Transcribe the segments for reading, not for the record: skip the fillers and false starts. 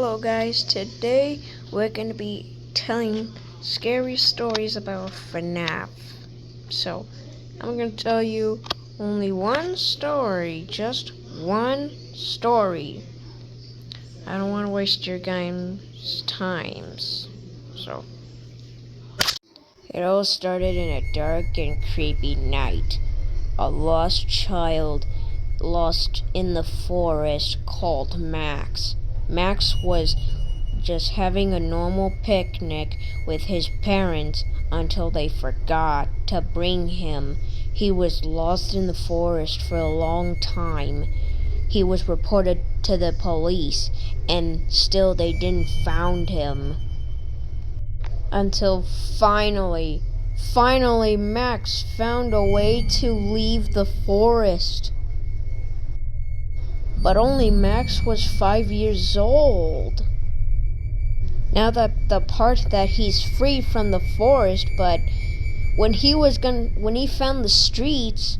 Hello guys, today we're going to be telling scary stories about FNAF. So, I'm going to tell you only one story, just one story. I don't want to waste your guys' times. So, it all started in a dark and creepy night. A lost child lost in the forest called Max. Max was just having a normal picnic with his parents until they forgot to bring him. He was lost in the forest for a long time. He was reported to the police, and still they didn't find him. Until finally Max found a way to leave the forest. But only Max was 5 years old. Now that the part that he's free from the forest, but when he found the streets,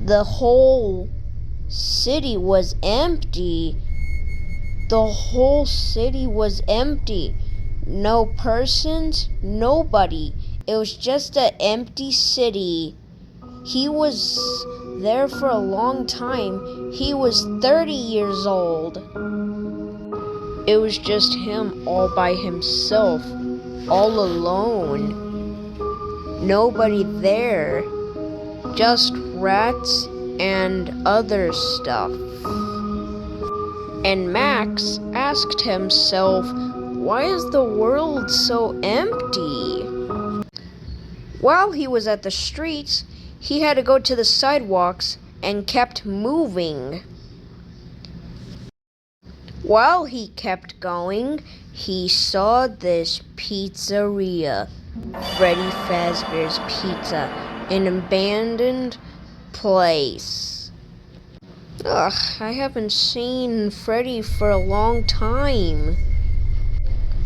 the whole city was empty. The whole city was empty. No persons, nobody. It was just an empty city. He was there for a long time. He was 30 years old. It was just him all by himself, all alone. Nobody there. Just rats and other stuff. And Max asked himself, why is the world so empty? While he was at the streets, he had to go to the sidewalks and kept moving. While he kept going, he saw this pizzeria, Freddy Fazbear's Pizza, an abandoned place. Ugh, I haven't seen Freddy for a long time,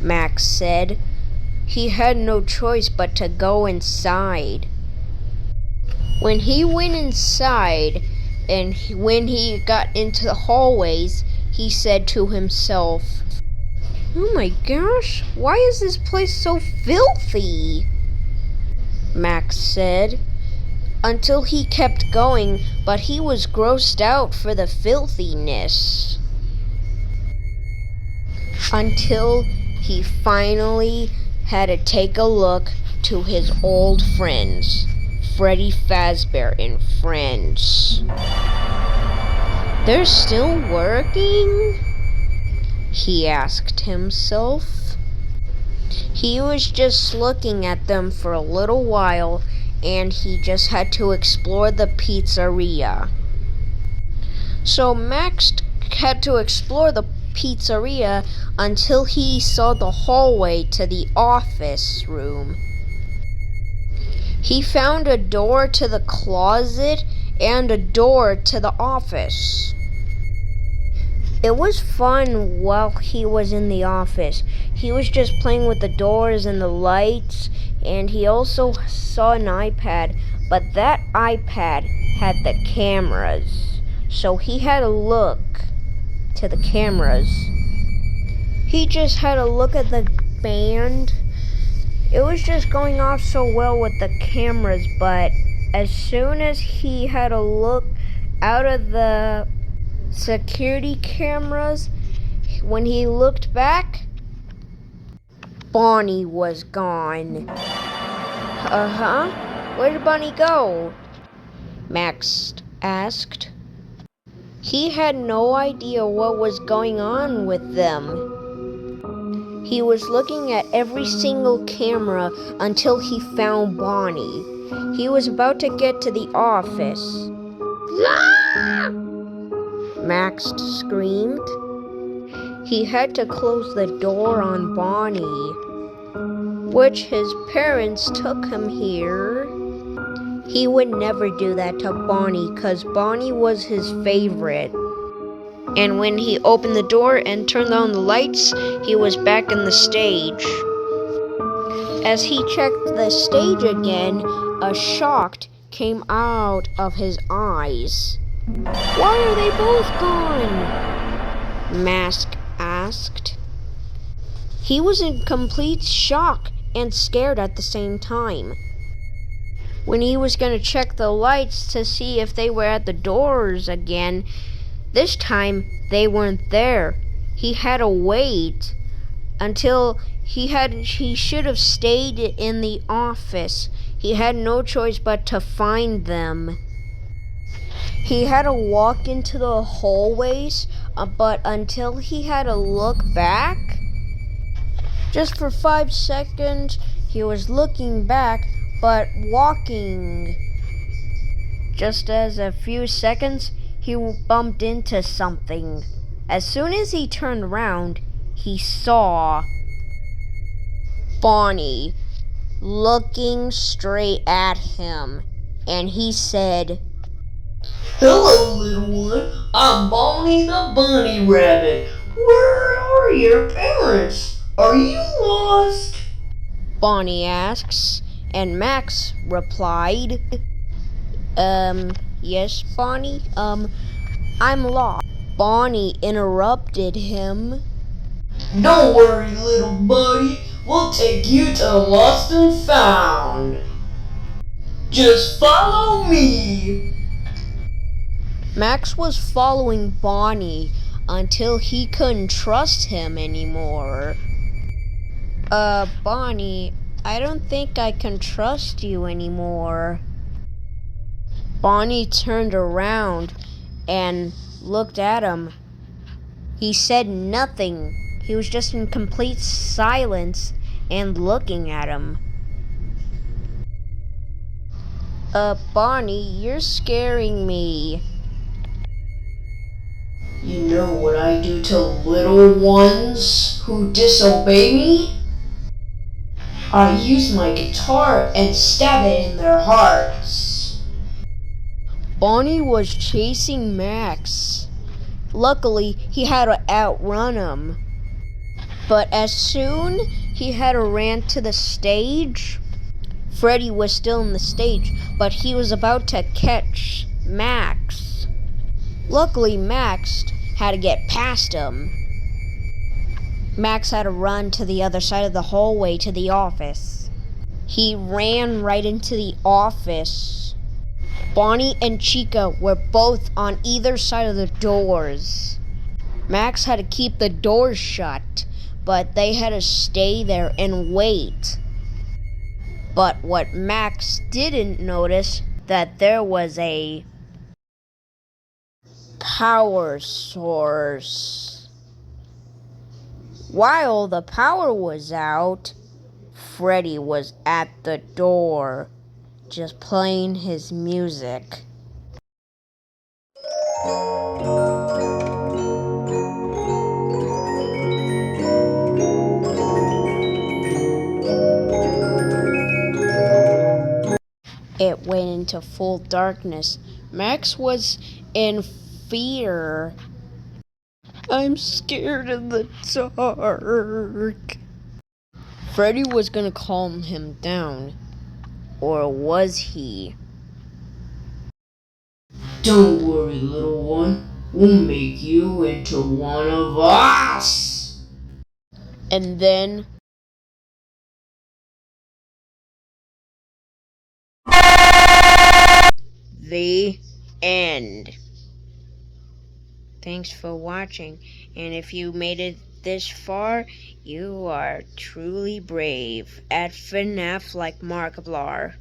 Max said. He had no choice but to go inside. When he went inside, and when he got into the hallways, he said to himself, "Oh my gosh, why is this place so filthy?" Max said, until he kept going, but he was grossed out for the filthiness. Until he finally had to take a look to his old friends, Freddy Fazbear and Friends. They're still working? He asked himself. He was just looking at them for a little while, and he just had to explore the pizzeria. So Max had to explore the pizzeria until he saw the hallway to the office room. He found a door to the closet and a door to the office. It was fun while he was in the office. He was just playing with the doors and the lights, and he also saw an iPad, but that iPad had the cameras, so he had to look to the cameras. He just had to look at the band. It was just going off so well with the cameras, but as soon as he had to look out of the security cameras, when he looked back, Bonnie was gone. Where did Bonnie go? Max asked. He had no idea what was going on with them. He was looking at every single camera until he found Bonnie. He was about to get to the office. Ah! Max screamed. He had to close the door on Bonnie, which his parents took him here. He would never do that to Bonnie, 'cause Bonnie was his favorite. And when he opened the door and turned on the lights, he was back in the stage. As he checked the stage again, a shock came out of his eyes. Why are they both gone? Max asked. He was in complete shock and scared at the same time. When he was going to check the lights to see if they were at the doors again, this time they weren't there. He had to wait until he should have stayed in the office. He had no choice but to find them. He had to walk into the hallways, but until he had to look back, just for 5 seconds, he was looking back, but walking. Just as a few seconds, he bumped into something. As soon as he turned around, he saw Bonnie looking straight at him, and he said, "Hello, little one. I'm Bonnie the Bunny Rabbit. Where are your parents? Are you lost?" Bonnie asks, and Max replied, yes, Bonnie, I'm lost. Bonnie interrupted him. "Don't worry, little buddy. We'll take you to Lost and Found. Just follow me." Max was following Bonnie until he couldn't trust him anymore. Bonnie, I don't think I can trust you anymore. Bonnie turned around and looked at him. He said nothing. He was just in complete silence and looking at him. Bonnie, you're scaring me. You know what I do to little ones who disobey me? I use my guitar and stab it in their hearts. Bonnie was chasing Max. Luckily, he had to outrun him. But as soon he had ran to the stage, Freddy was still in the stage, but he was about to catch Max. Luckily, Max had to get past him. Max had to run to the other side of the hallway to the office. He ran right into the office. Bonnie and Chica were both on either side of the doors. Max had to keep the doors shut, but they had to stay there and wait. But what Max didn't notice, that there was a power source. While the power was out, Freddy was at the door, just playing his music. It went into full darkness. Max was in fear. I'm scared of the dark. Freddy was gonna calm him down. Or was he? Don't worry, little one. We'll make you into one of us. And then the end. Thanks for watching, and if you made it this far, you are truly brave at FNAF like Markiplier.